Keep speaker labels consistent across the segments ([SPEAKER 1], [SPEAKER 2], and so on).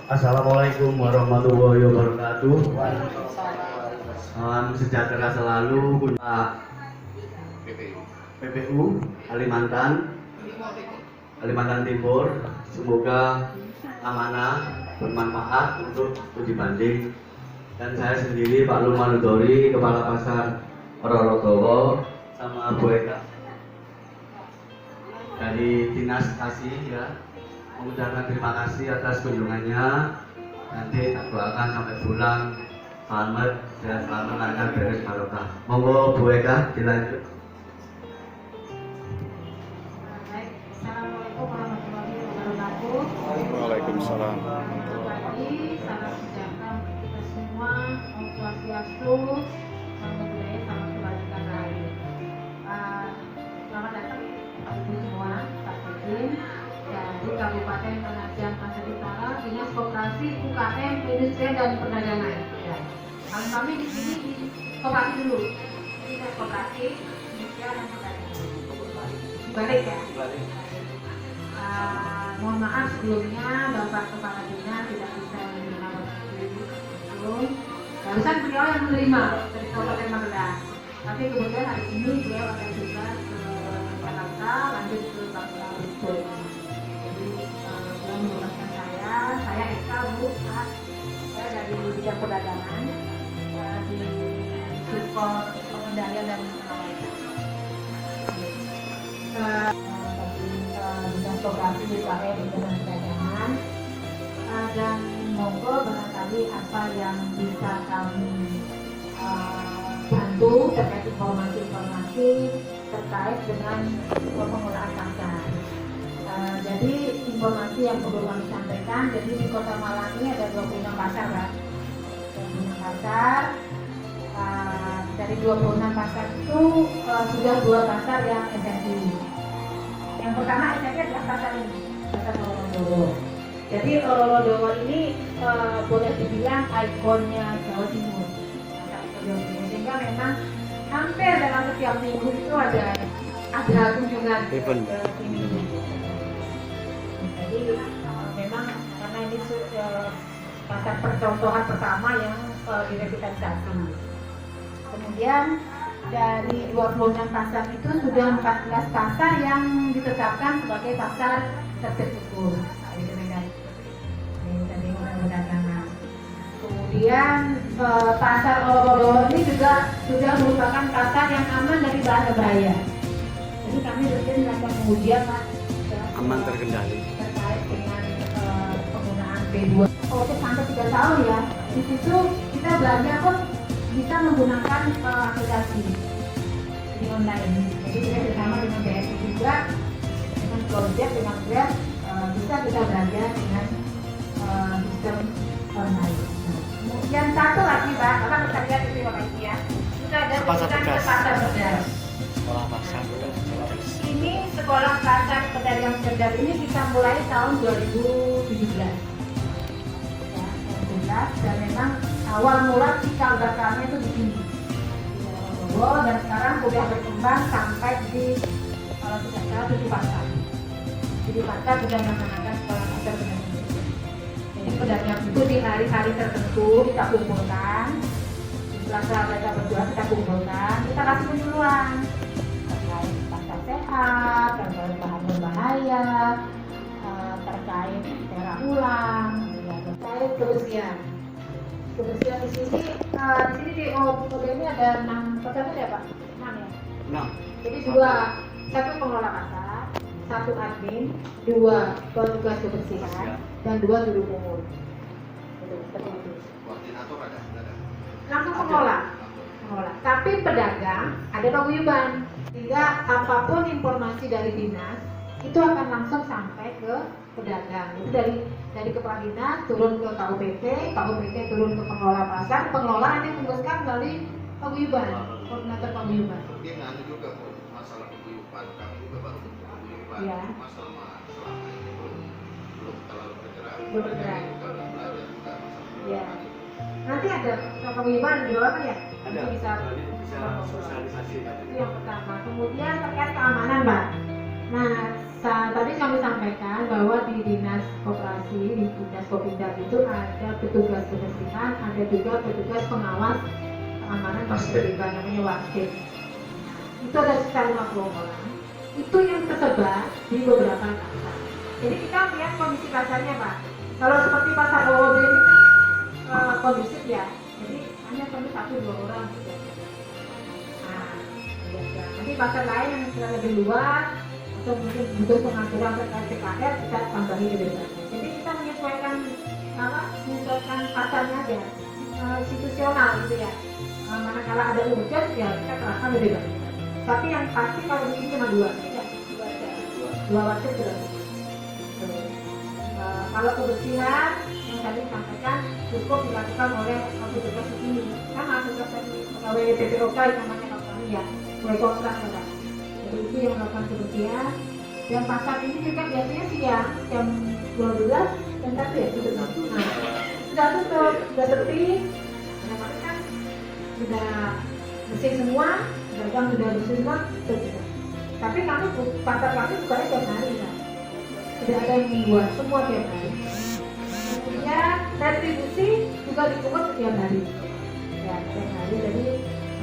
[SPEAKER 1] Assalamualaikum warahmatullahi wabarakatuh. Salam sejahtera selalu Pak PPU Kalimantan Timur. Semoga amanah, bermanfaat untuk uji banding. Dan saya sendiri Pak Lumanudori, Kepala Pasar Rorogowo, sama Bu Eka dari Dinas Kasih ya, mengucapkan terima kasih atas kunjungannya. Nanti tak doakan sampai pulang selamat, sehat selamat, lancar, beres, barokah. Monggo Bu Eka dilanjut.
[SPEAKER 2] Assalamualaikum warahmatullahi wabarakatuh.
[SPEAKER 3] Waalaikumsalam.
[SPEAKER 2] Pagi, salam sejahtera untuk kita semua. Om Swastiastu, salam budaya, salam kebajikan rakyat. Selamat datang Ibu semua, Pak Sejin dari Kabupaten Penajam Pasir Utara, Dinas Koperasi, UKM, Perindustrian dan Perdagangan. Ya. Kalau kami di sini di koperasi dulu, Dinas Koperasi, Perindustrian dan Perdagangan. Balik ya. Mohon maaf sebelumnya Bapak Kepala Dinas tidak bisa menerima waktu. Barusan beliau yang menerima dari Kabupaten Magelang. Tapi kemudian hari ini beliau akan juga ke Jakarta, lanjut ke Bangka Belitung. Jadi beliau menugaskan saya Eka Bu, Pak. Saya dari bidang perdagangan di support pengendalian dan pengawasan. Dinas Koperasi UKM dan Perdagangan, dan monggo barangkali apa yang bisa kami bantu terkait informasi-informasi terkait dengan pengelolaan pasar. Jadi informasi yang perlu kami sampaikan, jadi di Kota Malang ini ada 26 pasar kan? 26 pasar. Dari 26 pasar itu sudah 2 pasar yang SNI. Yang pertama SNI adalah pasar ini, pasar Rorogowo. Jadi Rorogowo ini boleh dibilang ikonnya Jawa Timur, sehingga memang hampir dalam setiap minggu itu ada kunjungan ke sini. Jadi memang karena ini pasar percontohan pertama yang direvitalisasi. Kemudian dari 26 pasar itu sudah 14 pasar yang ditetapkan sebagai pasar terstruktur. Kemudian pasar Rorogowo ini juga sudah merupakan pasar yang aman dari bahaya. Jadi kami rutin melakukan pengujian
[SPEAKER 3] Aman terkendali
[SPEAKER 2] terkait dengan penggunaan B2. Sampai 3 tahun ya. Di situ kita belanja pun bisa menggunakan aplikasi di online. Jadi kita bersama dengan BRI juga, dengan Gojek, dengan Grab, bisa kita belanja dengan sistem online. Kemudian satu lagi Pak, Bapak bisa lihat itu Bapak Ibu ya. Kita ada
[SPEAKER 3] Pasar Bedas.
[SPEAKER 2] Pasar Bedas.
[SPEAKER 3] sekolah pasar.
[SPEAKER 2] Ini sekolah pasar pedagang cerdas ini kita mulai tahun 2017. Dan memang awal mula cikal bakalnya itu di sini dan sekarang sudah berkembang sampai di kalau tidak salah 7 pasar. Jadi pasar sudah melaksanakan sekolah pasar benar. Jadi pedagang itu di hari-hari tertentu kita kumpulkan, setelah mereka berdua kita kumpulkan, kita kasih penyuluhan terkait pasar sehat, terkait bahan berbahaya, terkait daerah ulang, terkait kebersihan. Kebersihan di sini di kode ini ada 6 pasar ya Pak? 6 ya?
[SPEAKER 3] 6.
[SPEAKER 2] Jadi 1 pengelola pasar, 1 admin, 2 petugas kebersihan, dan 2 juru pungut. Seperti itu.
[SPEAKER 4] Koordinator ada?
[SPEAKER 2] Langsung pengelola. Tapi pedagang ada paguyuban. Sehingga apapun informasi dari dinas itu akan langsung sampai ke pedagang. Itu dari kepala dinas turun ke KUPP turun ke pengelola pasar, pengelola nanti meneruskan melalui paguyuban, koordinator paguyuban.
[SPEAKER 4] Dia nggak juga masalah paguyuban, kami juga baru paguyuban,
[SPEAKER 2] Ya.
[SPEAKER 4] masalah selama ini belum terlalu bergerak.
[SPEAKER 2] Belum bergerak.
[SPEAKER 4] Kita belajar juga masalah
[SPEAKER 2] Ya. Nanti ada paguyuban di bawah ya?
[SPEAKER 1] Ada.
[SPEAKER 2] Itu bisa
[SPEAKER 1] Bisa sosialisasi.
[SPEAKER 2] itu yang pertama. Kemudian terkait keamanan Pak. Nah, tadi kami sampaikan bahwa di dinas koperasi, di dinas Kopindar itu ada petugas kebersihan, ada juga petugas pengawas keamanan dan
[SPEAKER 1] Wasit.
[SPEAKER 2] terlibat namanya wasit. Itu ada sekitar 50 orang. Itu yang tersebar di beberapa pasar. Jadi kita lihat kondisi pasarnya, Pak. Kalau seperti pasar Rowodo ini kan kondusif ya. Jadi hanya perlu 1-2 orang gitu. Nah, ya. Nanti pasar lain yang sudah lebih luas atau mungkin butuh pengaturan terkait CKR kita tambahin lebih banyak. Jadi kita menyesuaikan pasarnya aja, situasional gitu ya. Manakala ada urgent ya kita kerahkan lebih banyak. Tapi yang pasti kalau di sini cuma 2 saja, 2 wasit berarti. Kalau kebersihan yang tadi sampaikan cukup dilakukan oleh petugas di sini. Sama petugas dari pegawai PPOK namanya kalau kami ya, mulai kontrak ya. Jadi itu yang melakukan kebersihan. Dan pasar ini juga biasanya siang jam 12 dan 1 ya tutup. Nah, sudah tutup, sudah sepi. Nah, kan sudah bersih semua, dagang sudah bersih semua, tutup. Tapi kami pasar kami bukannya tiap hari kan. Tidak ada yang membuat, semua tiap hari. Kemudian retribusi juga dipungut setiap hari. Ya, setiap hari. Jadi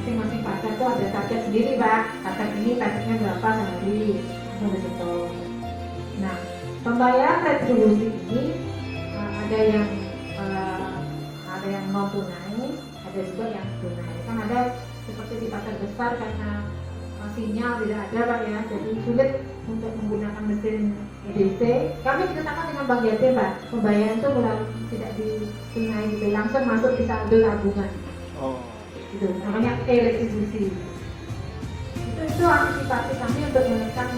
[SPEAKER 2] masing-masing pasar itu ada target sendiri, Pak. Pasar ini targetnya berapa sehari, sampai situ. Nah, pembayaran retribusi ini ada yang non tunai, ada juga yang tunai. Kan ada seperti di pasar besar karena sinyal tidak ada, Pak ya, jadi sulit untuk menggunakan mesin EDC. Kami kerjasama dengan Bank Jatim, Pak. Pembayaran itu tidak ditunai gitu, langsung masuk di saldo tabungan.
[SPEAKER 3] Oh.
[SPEAKER 2] Itu namanya e-retribusi. Itu antisipasi kami untuk menekan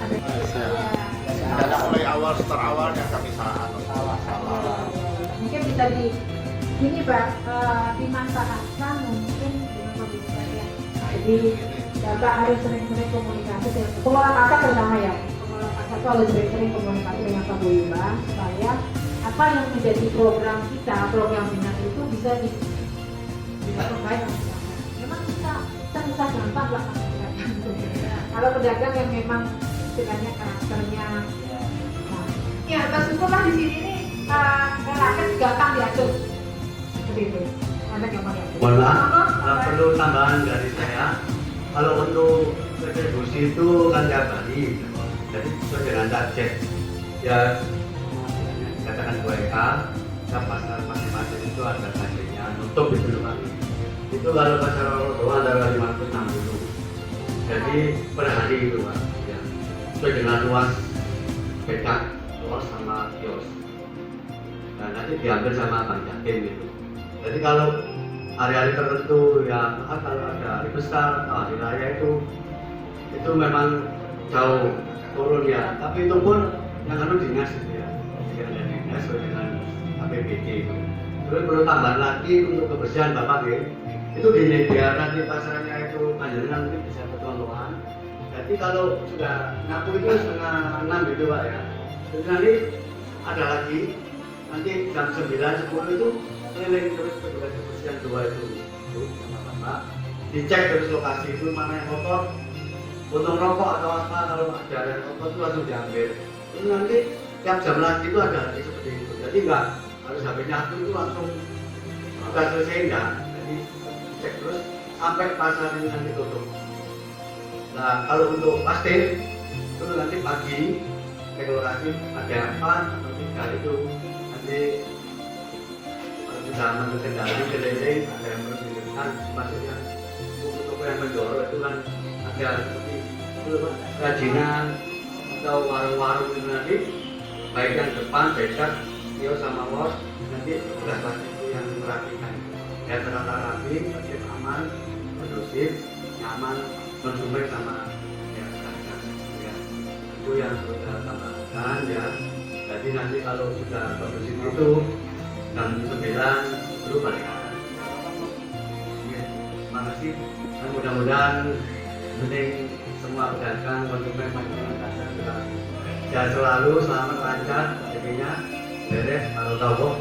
[SPEAKER 2] ada
[SPEAKER 4] Karena mulai awal start awal yang kami salah.
[SPEAKER 2] mungkin bisa ini Pak, dimanfaatkan mungkin dengan mobilitas ya. Jadi Bapak harus sering-sering komunikasi dengan pengelola pasar terutama ya. Pengelola pasar itu harus sering-sering komunikasi dengan Pak Boyuba supaya apa yang menjadi program kita, program dinas itu bisa terbaik. Memang kita gampang lah. Kalau pedagang yang memang istilahnya karakternya, ya bersyukurlah di sini nih relatif gampang diatur seperti itu. Ada gampang diatur.
[SPEAKER 1] Mohon maaf, perlu tambahan dari saya. Kalau untuk retribusi itu kan tiap hari, jadi sesuai dengan target. Ya, katakan WK, pasar masing-masing itu ada targetnya, nutup itu loh Pak. Itu kalau pasar Rowodo antara 560. Jadi per hari itu Pak. Ya, sesuai dengan luas becak, luas sama kios. Nah, nanti diambil sama Bank Jatim itu. Jadi kalau hari-hari tertentu ya kalau ada hari besar, hari raya itu memang jauh turun ya. Tapi itu pun yang harus dinas itu ya, yang ada dinas sesuai dengan APBD itu. Terus perlu tambahan lagi untuk kebersihan Bapak ya. Itu gini biar nanti pasarnya itu panjenengan nanti bisa ketuaan. Jadi kalau sudah ngaku itu 5:30 gitu Pak ya. Terus nanti ada lagi nanti jam 9-10 itu keliling terus petugas kebersihan 2 itu sama Bapak dicek terus lokasi itu mana yang kotor, potong rokok atau apa, kalau ada yang kotor itu langsung diambil. Terus nanti tiap jam lagi itu ada lagi seperti itu. Jadi enggak harus habis nyatu itu langsung sudah selesai enggak. Jadi cek terus sampai pasar ini nanti tutup. Nah kalau untuk pasti itu nanti pagi cek lokasi ada apa atau tidak itu nanti bisa mengendali keliling, ada yang menunjukkan maksudnya toko yang menjual itu kan ada seperti kerajinan atau warung-warung itu nanti baik yang depan, becak, kios sama los nanti sudah pasti itu yang merapikan ya tertata rapi, tertib aman, kondusif, nyaman, konsumen sama ya itu yang sudah tambahkan ya. Jadi nanti kalau sudah kondusif itu jam 9 baru balik. Ya, terima kasih. Dan mudah-mudahan penting semua pedagang, konsumen, masyarakat sehat selalu, selamat lancar, rezekinya beres, kalau tahu